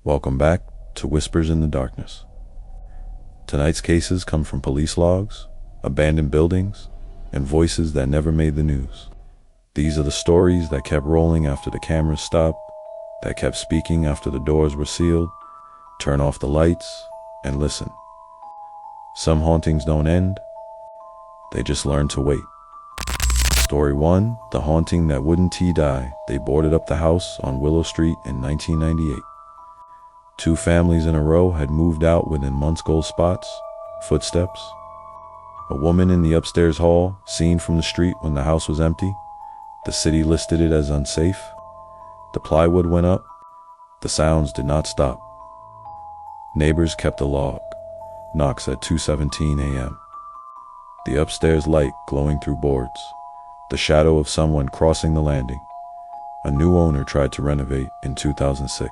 Welcome back to Whispers in the Darkness. Tonight's cases come from police logs, abandoned buildings, and voices that never made the news. These are the stories that kept rolling after the cameras stopped, that kept speaking after the doors were sealed. Turn off the lights and listen. Some hauntings don't end, they just learn to wait. Story 1, the haunting that wouldn't die. They boarded up the house on Willow Street in 1998. Two families in a row had moved out within months. Gold spots, footsteps. A woman in the upstairs hall, seen from the street when the house was empty. The city listed it as unsafe. The plywood went up. The sounds did not stop. Neighbors kept a log. Knocks at 2:17 a.m. The upstairs light glowing through boards. The shadow of someone crossing the landing. A new owner tried to renovate in 2006.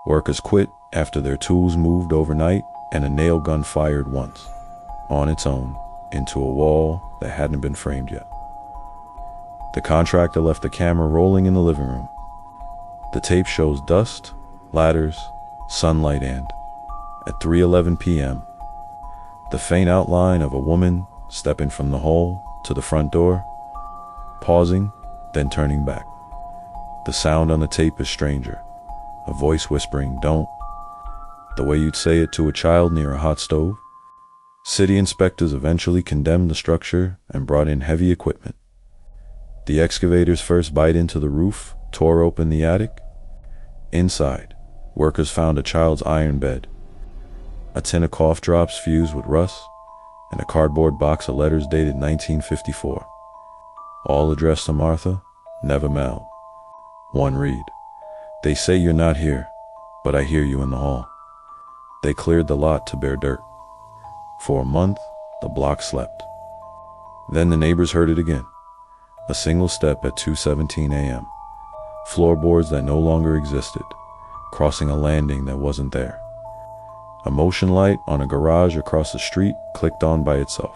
Workers quit after their tools moved overnight, and a nail gun fired once, on its own, into a wall that hadn't been framed yet. The contractor left the camera rolling in the living room. The tape shows dust, ladders, sunlight, and, at 3:11 p.m., the faint outline of a woman stepping from the hall to the front door, pausing, then turning back. The sound on the tape is stranger, a voice whispering, "Don't," the way you'd say it to a child near a hot stove. City inspectors eventually condemned the structure and brought in heavy equipment. The excavators first bite into the roof, tore open the attic. Inside, workers found a child's iron bed, a tin of cough drops fused with rust, and a cardboard box of letters dated 1954. All addressed to Martha, never mailed. One read, "They say you're not here, but I hear you in the hall." They cleared the lot to bare dirt. For a month, the block slept. Then the neighbors heard it again. A single step at 2:17 a.m. Floorboards that no longer existed, crossing a landing that wasn't there. A motion light on a garage across the street clicked on by itself,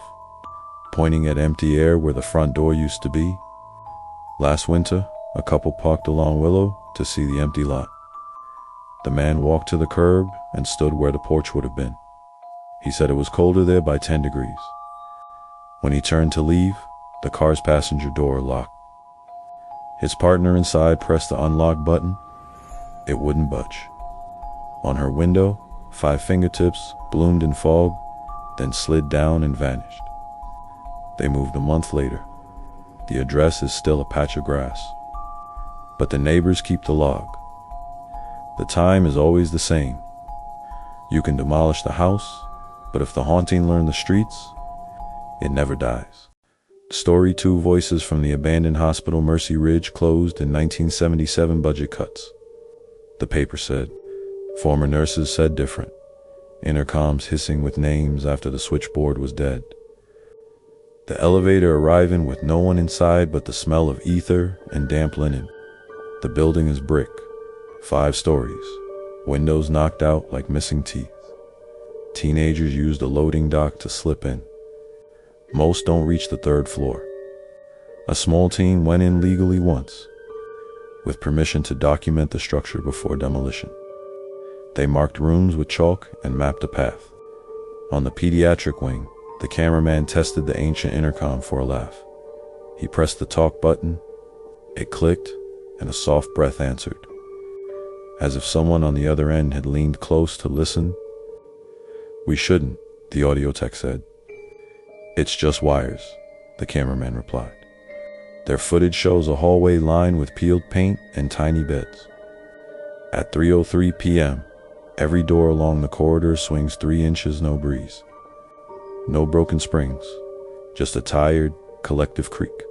pointing at empty air where the front door used to be. Last winter, a couple parked along Willow to see the empty lot. The man walked to the curb and stood where the porch would have been. He said it was colder there by 10 degrees. When he turned to leave, the car's passenger door locked. His partner inside pressed the unlock button. It wouldn't budge. On her window, 5 fingertips bloomed in fog, then slid down and vanished. They moved a month later. The address is still a patch of grass. But the neighbors keep the log. The time is always the same. You can demolish the house, but if the haunting learns the streets, it never dies. Story 2, voices from the abandoned hospital. Mercy Ridge closed in 1977. Budget cuts. The paper said. Former nurses said different. Intercoms hissing with names after the switchboard was dead. The elevator arriving with no one inside but the smell of ether and damp linen. The building is brick, 5 stories, windows knocked out like missing teeth. Teenagers used a loading dock to slip in. Most don't reach the 3rd floor. A small team went in legally once, with permission to document the structure before demolition. They marked rooms with chalk and mapped a path. On the pediatric wing, the cameraman tested the ancient intercom for a laugh. He pressed the talk button. It clicked, and a soft breath answered, as if someone on the other end had leaned close to listen. "We shouldn't," the audio tech said. "It's just wires," the cameraman replied. Their footage shows a hallway lined with peeled paint and tiny beds. At 3:03 p.m., every door along the corridor swings 3 inches, no breeze. No broken springs, just a tired, collective creak.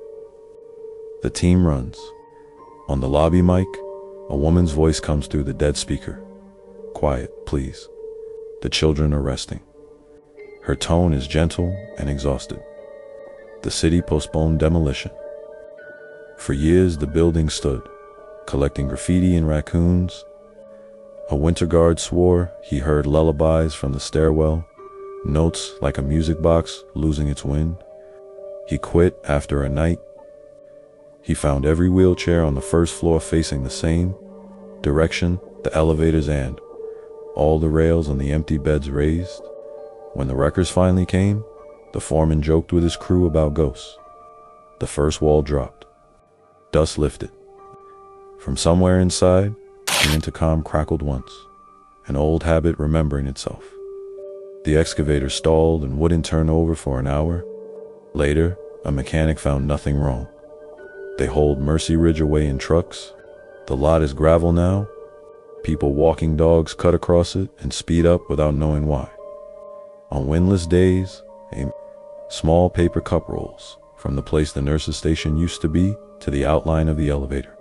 The team runs. On the lobby mic, a woman's voice comes through the dead speaker. "Quiet, please. The children are resting." Her tone is gentle and exhausted. The city postponed demolition. For years, the building stood, collecting graffiti and raccoons. A winter guard swore he heard lullabies from the stairwell, notes like a music box losing its wind. He quit after a night. He found every wheelchair on the 1st floor facing the same direction the elevators, and all the rails on the empty beds raised. When the wreckers finally came, the foreman joked with his crew about ghosts. The first wall dropped. Dust lifted. From somewhere inside, the intercom crackled once, an old habit remembering itself. The excavator stalled and wouldn't turn over for an hour. Later, a mechanic found nothing wrong. They hauled Mercy Ridge away in trucks. The lot is gravel now. People walking dogs cut across it and speed up without knowing why. On windless days, small paper cup rolls from the place the nurse's station used to be to the outline of the elevator.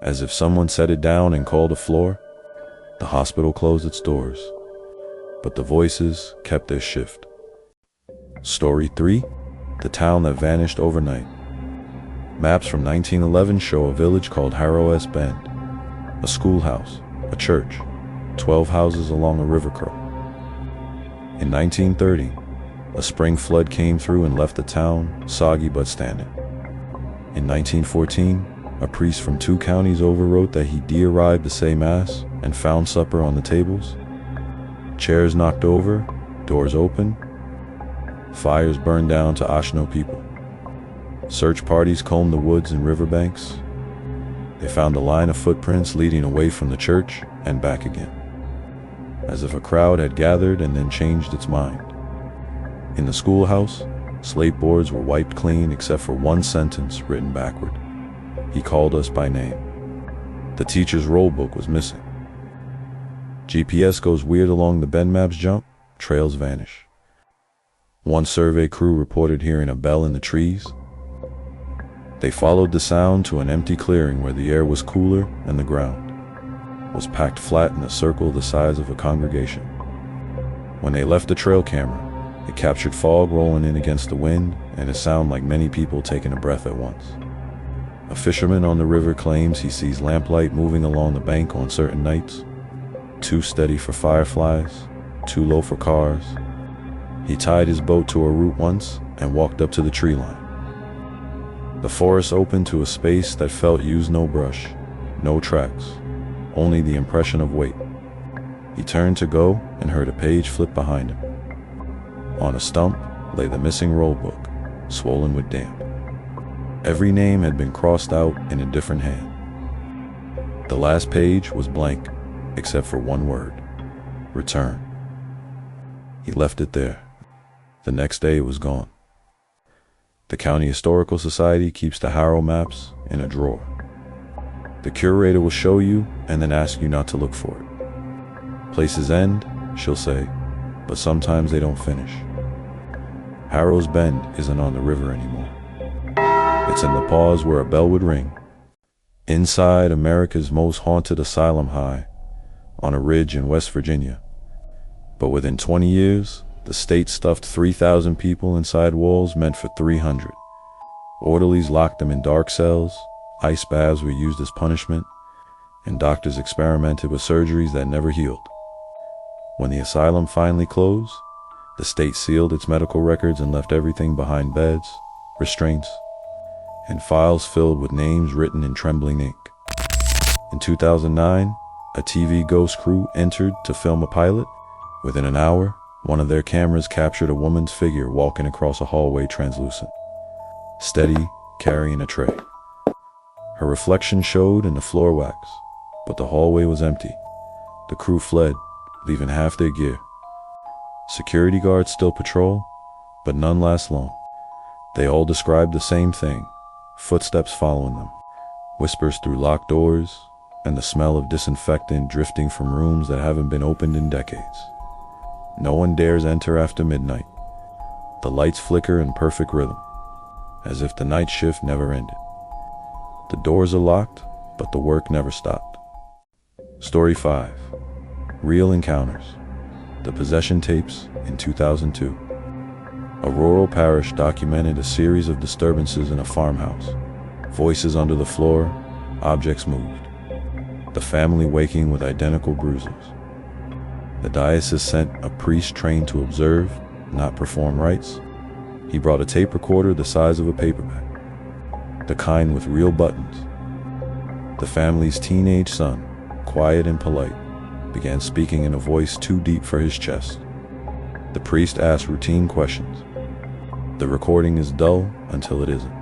As if someone set it down and called a floor, the hospital closed its doors, but the voices kept their shift. Story 3, the town that vanished overnight. Maps from 1911 show a village called Harrow Bend, a schoolhouse, a church, 12 houses along a river curl. In 1930, a spring flood came through and left the town soggy but standing. In 1914, a priest from 2 counties overwrote that he de-arrived to say mass and found supper on the tables. Chairs knocked over, doors open, fires burned down to Ashno people. Search parties combed the woods and riverbanks. They found a line of footprints leading away from the church and back again, as if a crowd had gathered and then changed its mind. In the schoolhouse, slate boards were wiped clean except for one sentence written backward. He called us by name. The teacher's roll book was missing. GPS goes weird along the bend maps jump, trails vanish. One survey crew reported hearing a bell in the trees. They followed the sound to an empty clearing where the air was cooler and the ground was packed flat in a circle the size of a congregation. When they left the trail camera, it captured fog rolling in against the wind and a sound like many people taking a breath at once. A fisherman on the river claims he sees lamplight moving along the bank on certain nights, too steady for fireflies, too low for cars. He tied his boat to a root once and walked up to the tree line. The forest opened to a space that felt used no brush, no tracks, only the impression of weight. He turned to go and heard a page flip behind him. On a stump lay the missing roll book, swollen with damp. Every name had been crossed out in a different hand. The last page was blank, except for one word: return. He left it there. The next day it was gone. The County Historical Society keeps the Harrow maps in a drawer. The curator will show you and then ask you not to look for it. Places end, she'll say, but sometimes they don't finish. Harrow's Bend isn't on the river anymore. It's in the pause where a bell would ring. Inside America's most haunted asylum high, on a ridge in West Virginia. But within 20 years, the state stuffed 3,000 people inside walls meant for 300. Orderlies locked them in dark cells, ice baths were used as punishment, and doctors experimented with surgeries that never healed. When the asylum finally closed, the state sealed its medical records and left everything behind beds, restraints, and files filled with names written in trembling ink. In 2009, a TV ghost crew entered to film a pilot. Within an hour, one of their cameras captured a woman's figure walking across a hallway translucent, steady, carrying a tray. Her reflection showed in the floor wax, but the hallway was empty. The crew fled, leaving half their gear. Security guards still patrol, but none last long. They all described the same thing: footsteps following them, whispers through locked doors, and the smell of disinfectant drifting from rooms that haven't been opened in decades. No one dares enter after midnight. The lights flicker in perfect rhythm, as if the night shift never ended. The doors are locked, but the work never stopped. Story 5. Real Encounters. The Possession Tapes in 2002. A rural parish documented a series of disturbances in a farmhouse. Voices under the floor, objects moved. The family waking with identical bruises. The diocese sent a priest trained to observe, not perform rites. He brought a tape recorder the size of a paperback, the kind with real buttons. The family's teenage son, quiet and polite, began speaking in a voice too deep for his chest. The priest asked routine questions. The recording is dull until it isn't.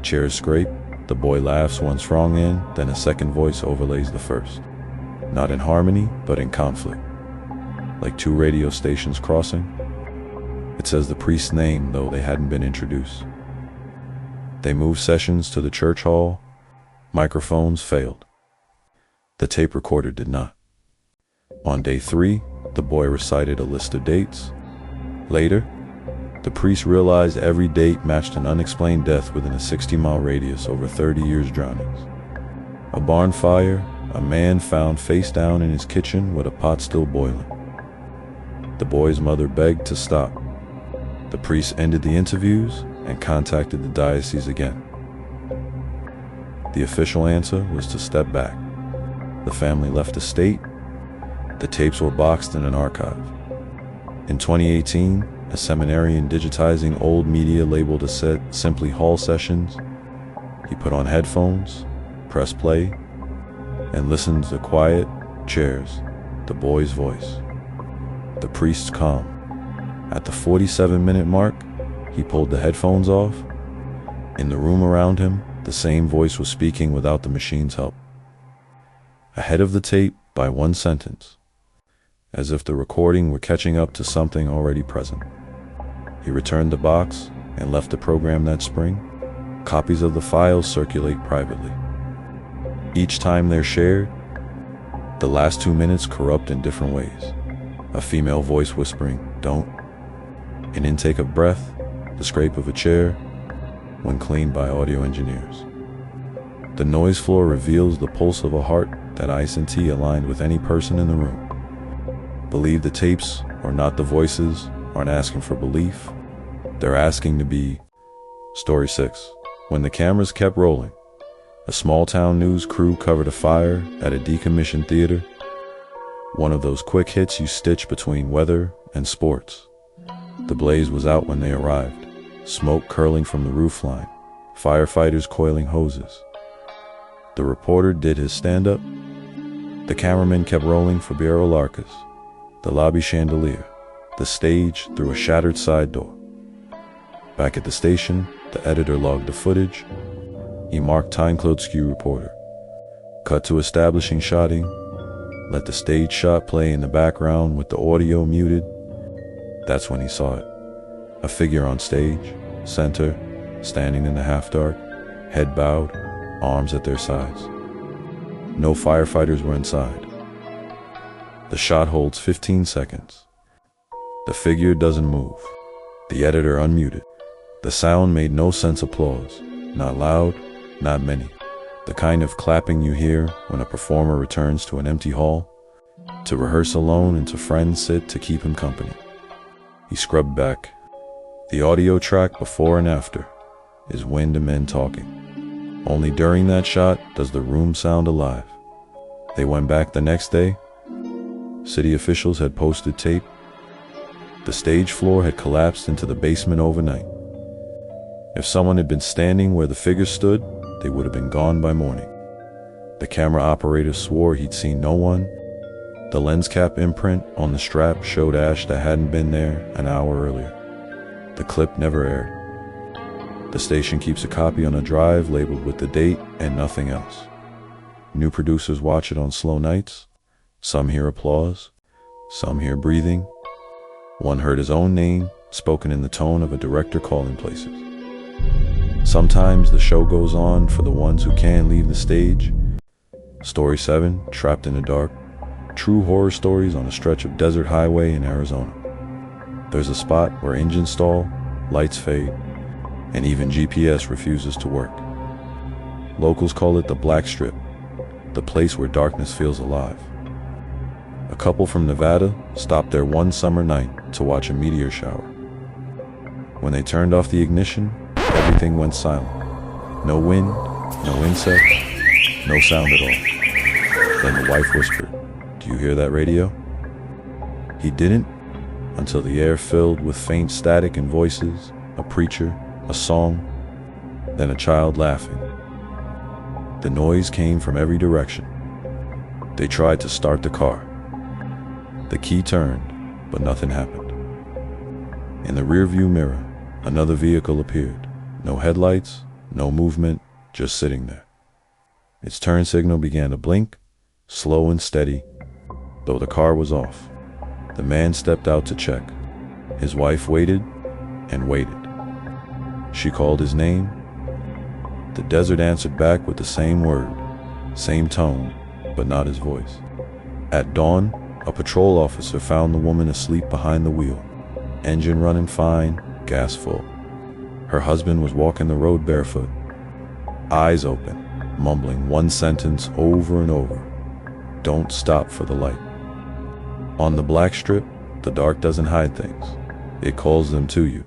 Chairs scrape, the boy laughs one strong end, then a second voice overlays the first. Not in harmony, but in conflict. Like two radio stations crossing. It says the priest's name, though they hadn't been introduced. They moved sessions to the church hall. Microphones failed. The tape recorder did not. On day 3, the boy recited a list of dates. Later, the priest realized every date matched an unexplained death within a 60-mile radius over 30 years' drownings. A barn fire, a man found face down in his kitchen with a pot still boiling. The boy's mother begged to stop. The priest ended the interviews and contacted the diocese again. The official answer was to step back. The family left the state. The tapes were boxed in an archive. In 2018, a seminarian digitizing old media labeled a set simply hall sessions. He put on headphones, pressed play, and listened to quiet chairs, the boy's voice. The priest's calm. At the 47-minute mark, he pulled the headphones off. In the room around him, the same voice was speaking without the machine's help. Ahead of the tape by one sentence, as if the recording were catching up to something already present. He returned the box and left the program that spring. Copies of the files circulate privately. Each time they're shared, the last 2 minutes corrupt in different ways. A female voice whispering, "Don't." An intake of breath, the scrape of a chair, when cleaned by audio engineers. The noise floor reveals the pulse of a heart that ice and tea aligned with any person in the room. Believe the tapes or not, the voices aren't asking for belief. They're asking to be. Story 6. When the cameras kept rolling, a small-town news crew covered a fire at a decommissioned theater. One of those quick hits you stitch between weather and sports. The blaze was out when they arrived, smoke curling from the roofline, firefighters coiling hoses. The reporter did his stand-up. The cameraman kept rolling for Bureau Larcus, the lobby chandelier, the stage through a shattered side door. Back at the station, the editor logged the footage. He marked timecode skew reporter. Cut to establishing shotting. Let the stage shot play in the background with the audio muted. That's when he saw it. A figure on stage, center, standing in the half-dark, head bowed, arms at their sides. No firefighters were inside. The shot holds 15 seconds. The figure doesn't move. The editor unmuted. The sound made no sense applause. Not loud, not many. The kind of clapping you hear when a performer returns to an empty hall, to rehearse alone and to friends sit to keep him company. He scrubbed back. The audio track before and after is wind and men talking. Only during that shot does the room sound alive. They went back the next day. City officials had posted tape. The stage floor had collapsed into the basement overnight. If someone had been standing where the figure stood, they would have been gone by morning. The camera operator swore he'd seen no one. The lens cap imprint on the strap showed ash that hadn't been there an hour earlier. The clip never aired. The station keeps a copy on a drive labeled with the date and nothing else. New producers watch it on slow nights. Some hear applause. Some hear breathing. One heard his own name spoken in the tone of a director calling places. Sometimes the show goes on for the ones who can't leave the stage. Story 7, Trapped in the Dark. True horror stories on a stretch of desert highway in Arizona. There's a spot where engines stall, lights fade, and even GPS refuses to work. Locals call it the Black Strip, the place where darkness feels alive. A couple from Nevada stopped there one summer night to watch a meteor shower. When they turned off the ignition, everything went silent. No wind, no insects, no sound at all. Then the wife whispered, "Do you hear that radio?" He didn't until the air filled with faint static and voices, a preacher, a song, then a child laughing. The noise came from every direction. They tried to start the car. The key turned, but nothing happened. In the rearview mirror, another vehicle appeared. No headlights, no movement, just sitting there. Its turn signal began to blink, slow and steady, though the car was off. The man stepped out to check. His wife waited and waited. She called his name. The desert answered back with the same word, same tone, but not his voice. At dawn, a patrol officer found the woman asleep behind the wheel, engine running fine, gas full. Her husband was walking the road barefoot, eyes open, mumbling one sentence over and over: "Don't stop for the light." On the black strip, the dark doesn't hide things. It calls them to you.